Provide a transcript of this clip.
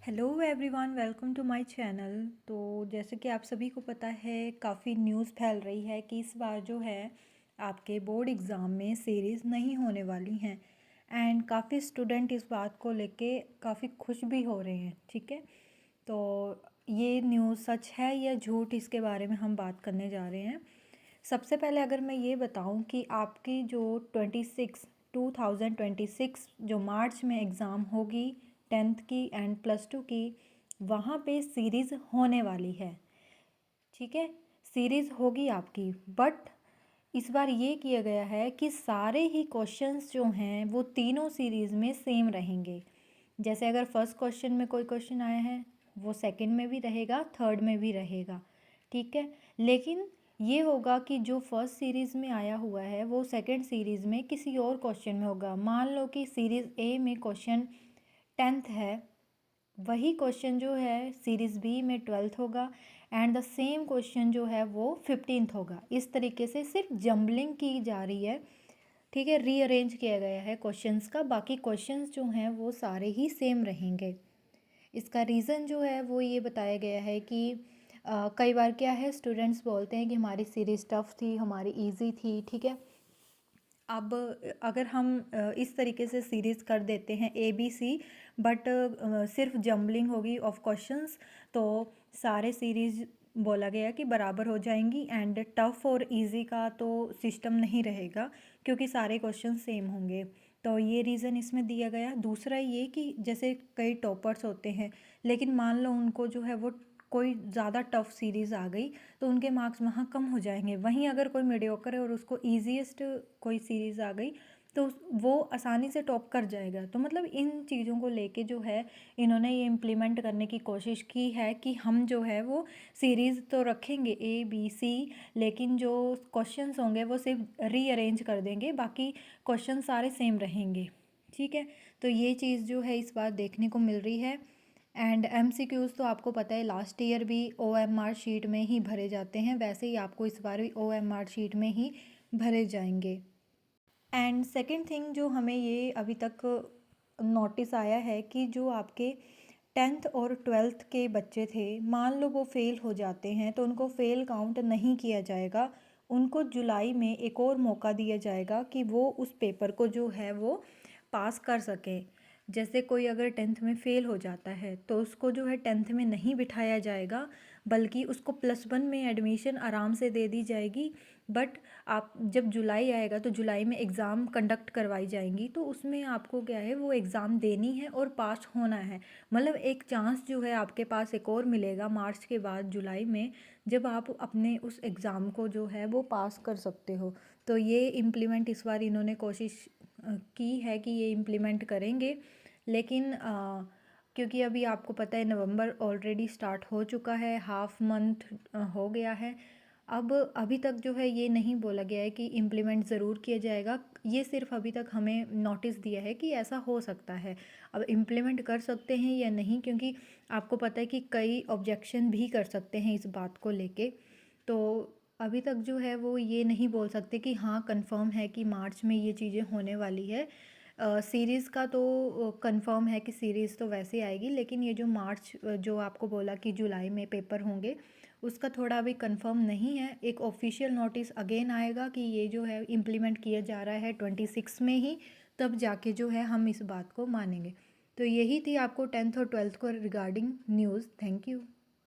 Hello everyone, welcome to my channel. तो जैसे कि आप सभी को पता है, काफ़ी न्यूज़ फैल रही है कि इस बार जो है आपके बोर्ड एग्ज़ाम में सीरीज़ नहीं होने वाली हैं। एंड काफ़ी स्टूडेंट इस बात को लेके काफ़ी खुश भी हो रहे हैं। ठीक है, तो ये न्यूज़ सच है या झूठ, इसके बारे में हम बात करने जा रहे हैं। सबसे पहले अगर मैं ये बताऊं कि आपकी जो 2026 जो मार्च में एग्ज़ाम होगी 10th की एंड +2 की, वहाँ पे सीरीज़ होने वाली है। ठीक है, सीरीज़ होगी आपकी, बट इस बार ये किया गया है कि सारे ही क्वेश्चंस जो हैं वो तीनों सीरीज़ में सेम रहेंगे। जैसे अगर फर्स्ट क्वेश्चन में कोई क्वेश्चन आया है, वो सेकंड में भी रहेगा, थर्ड में भी रहेगा। ठीक है, लेकिन ये होगा कि जो फर्स्ट सीरीज़ में आया हुआ है वो सेकंड सीरीज़ में किसी और क्वेश्चन में होगा। मान लो कि सीरीज़ ए में क्वेश्चन 10th है, वही क्वेश्चन जो है सीरीज़ बी में 12th होगा, एंड द सेम क्वेश्चन जो है वो 15th होगा। इस तरीके से सिर्फ जम्बलिंग की जा रही है। ठीक है, रीअरेंज किया गया है क्वेश्चंस का, बाकी क्वेश्चंस जो हैं वो सारे ही सेम रहेंगे। इसका रीज़न जो है वो ये बताया गया है कि कई बार क्या है, स्टूडेंट्स बोलते हैं कि हमारी सीरीज़ टफ थी, हमारी इजी थी। ठीक है, अब अगर हम इस तरीके से सीरीज़ कर देते हैं ABC, बट सिर्फ जम्बलिंग होगी ऑफ क्वेश्चंस, तो सारे सीरीज़ बोला गया कि बराबर हो जाएंगी। एंड टफ़ और इजी का तो सिस्टम नहीं रहेगा क्योंकि सारे क्वेश्चन सेम होंगे। तो ये रीज़न इसमें दिया गया। दूसरा ये कि जैसे कई टॉपर्स होते हैं, लेकिन मान लो उनको जो है वो कोई ज़्यादा टफ सीरीज़ आ गई तो उनके मार्क्स वहाँ कम हो जाएंगे। वहीं अगर कोई मीडियोकर है और उसको ईजीएस्ट कोई सीरीज़ आ गई तो वो आसानी से टॉप कर जाएगा। तो मतलब इन चीज़ों को लेके जो है इन्होंने ये इम्प्लीमेंट करने की कोशिश की है कि हम जो है वो सीरीज़ तो रखेंगे ABC, लेकिन जो क्वेश्चंस होंगे वो सिर्फ रीअरेंज कर देंगे, बाकी क्वेश्चन सारे सेम रहेंगे। ठीक है, तो ये चीज़ जो है इस बार देखने को मिल रही है। एंड MCQs तो आपको पता है लास्ट ईयर भी OMR शीट में ही भरे जाते हैं, वैसे ही आपको इस बार भी OMR शीट में ही भरे जाएंगे। एंड सेकंड थिंग जो हमें ये अभी तक नोटिस आया है कि जो आपके 10th और 12th के बच्चे थे, मान लो वो फेल हो जाते हैं तो उनको फेल काउंट नहीं किया जाएगा। उनको जुलाई में एक और मौका दिया जाएगा कि वो उस पेपर को जो है वो पास कर सकें। जैसे कोई अगर 10th में फ़ेल हो जाता है तो उसको जो है 10th में नहीं बिठाया जाएगा, बल्कि उसको +1 में एडमिशन आराम से दे दी जाएगी। बट आप जब जुलाई आएगा तो जुलाई में एग्ज़ाम कंडक्ट करवाई जाएंगी, तो उसमें आपको क्या है वो एग्ज़ाम देनी है और पास होना है। मतलब एक चांस जो है आपके पास एक और मिलेगा मार्च के बाद जुलाई में, जब आप अपने उस एग्ज़ाम को जो है वो पास कर सकते हो। तो ये इम्प्लीमेंट इस बार इन्होंने कोशिश की है कि ये इम्प्लीमेंट करेंगे। लेकिन क्योंकि अभी आपको पता है नवंबर ऑलरेडी स्टार्ट हो चुका है, हाफ मंथ हो गया है। अब अभी तक जो है ये नहीं बोला गया है कि इम्प्लीमेंट ज़रूर किया जाएगा। ये सिर्फ अभी तक हमें नोटिस दिया है कि ऐसा हो सकता है। अब इम्प्लीमेंट कर सकते हैं या नहीं, क्योंकि आपको पता है कि कई ऑब्जेक्शन भी कर सकते हैं इस बात को लेके। तो अभी तक जो है वो ये नहीं बोल सकते कि हाँ कंफर्म है कि मार्च में ये चीज़ें होने वाली है। सीरीज़ का तो कंफर्म है कि सीरीज़ तो वैसे आएगी, लेकिन ये जो मार्च जो आपको बोला कि जुलाई में पेपर होंगे, उसका थोड़ा अभी कंफर्म नहीं है। एक ऑफिशियल नोटिस अगेन आएगा कि ये जो है इम्प्लीमेंट किया जा रहा है 26 में ही, तब जाके जो है हम इस बात को मानेंगे। तो यही थी आपको 10th और 12th को रिगार्डिंग न्यूज़। Thank you.